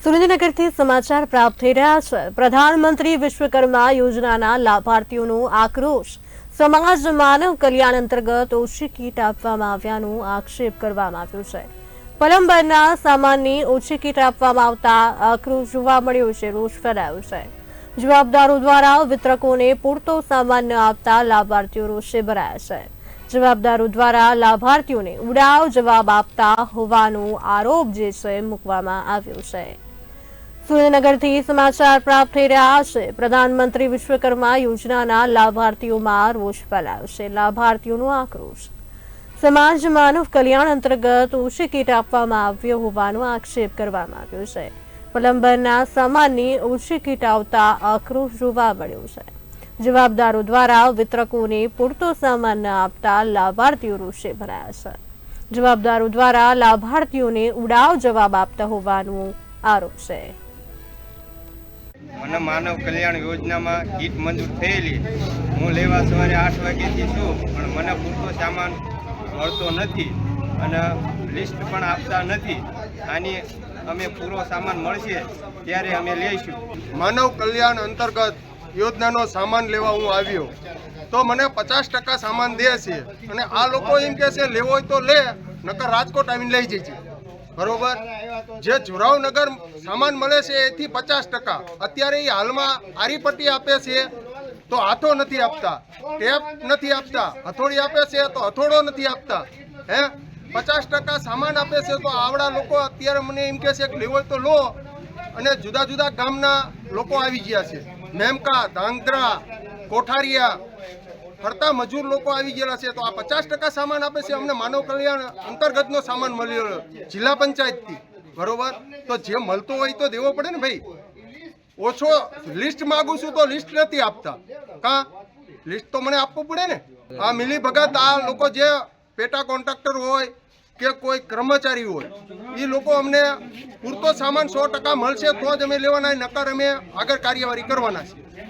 સુરેન્દ્રનગરથી સમાચાર પ્રાપ્ત થઈ રહ્યા છે। પ્રધાનમંત્રી વિશ્વકર્મા યોજનાના લાભાર્થીઓનો આક્રોશ। સમાજ માનવ કલ્યાણ અંતર્ગત ઓછી કીટ આપવામાં આવ્યાનો આક્ષેપ કરવામાં આવ્યો છે। પલંબરના સામાનની ઓછી કીટ આપવામાં આવતા આક્રોશ જોવા મળ્યો છે, રોષ ફેલાયો છે। જવાબદારો દ્વારા વિતરકોને પૂરતો સામાન ન આપતા લાભાર્થીઓ રોષે ભરાયા છે। જવાબદારો દ્વારા લાભાર્થીઓને ઉડાવ જવાબ આપતા હોવાનો આરોપ જે છે મૂકવામાં આવ્યો છે। સુરેન્દ્રનગરથી સમાચાર પ્રાપ્ત થઈ રહ્યા છે। પ્રધાનમંત્રી વિશ્વકર્મા યોજનાના લાભાર્થીઓમાં રોષ ફેલાયો છે। લાભાર્થીઓનો આક્રોશ। સમાજ માનવ કલ્યાણ અંતર્ગત ઓછી કીટ આપવામાં આવ્યો હોવાનો આક્ષેપ કરવામાં આવ્યો છે। પલંબરના સામાનની ઓછી કીટ આવતા આક્રોશ જોવા મળ્યો છે। જવાબદારો દ્વારા વિતરકોને પૂરતો સામાન ન આપતા લાભાર્થીઓ રોષે ભરાયા છે। જવાબદારો દ્વારા લાભાર્થીઓને ઉડાવ જવાબ આપતા હોવાનો આરોપ છે। મને માનવ કલ્યાણ યોજનામાં કીટ મંજૂર થયેલી, હું લેવા સવારે 8 વાગ્યાથી છું, પણ મને પૂરતો સામાન મળતો નથી અને લિસ્ટ પણ આપતા નથી। આની અમે પૂરો સામાન મળશે ત્યારે અમે લઈશું। માનવ કલ્યાણ અંતર્ગત યોજનાનો સામાન લેવા હું આવ્યો તો મને 50% સામાન દે છે અને આ લોકો એમ કહે છે લેવો હોય તો લે, નકર રાજકોટ આવીને લઈ જજે। બરોબર, જે જોરાવનગર સામાન મળે છે એથી 50%। અત્યારે એ હાલમાં આરીપટ્ટી આપે છે તો હાથો નથી આપતા, ટેપ નથી આપતા, હથોડી આપે છે તો હથોડો નથી આપતા। 50% સામાન આપે છે તો આવડા લોકો અત્યારે મને એમ કહે છે કે લેવો હોય તો લો, અને જુદા જુદા ગામના લોકો આવી ગયા છે। મેમકા, ધાંગધ્રા, કોઠારિયા ફરતા મજૂર લોકો આવી ગયેલા છે તો આ 50% સામાન આપે છે। અમને માનવ કલ્યાણ અંતર્ગતનો સામાન મળ્યો જિલ્લા પંચાયતથી, બરોબર, તો જે મળતો હોય તો દેવો પડે ને ભાઈ। ઓછો લિસ્ટ માગું છું તો લિસ્ટ નથી આપતા, કા લિસ્ટ તો મને આપવું પડે ને। આ મિલી ભગત આ લોકો જે પેટા કોન્ટ્રાક્ટર હોય કે કોઈ કર્મચારી હોય એ લોકો અમને પૂરતો સામાન 100% મળશે તો જ અમે લેવાના, નકર અમે આગળ કાર્યવાહી કરવાના છીએ।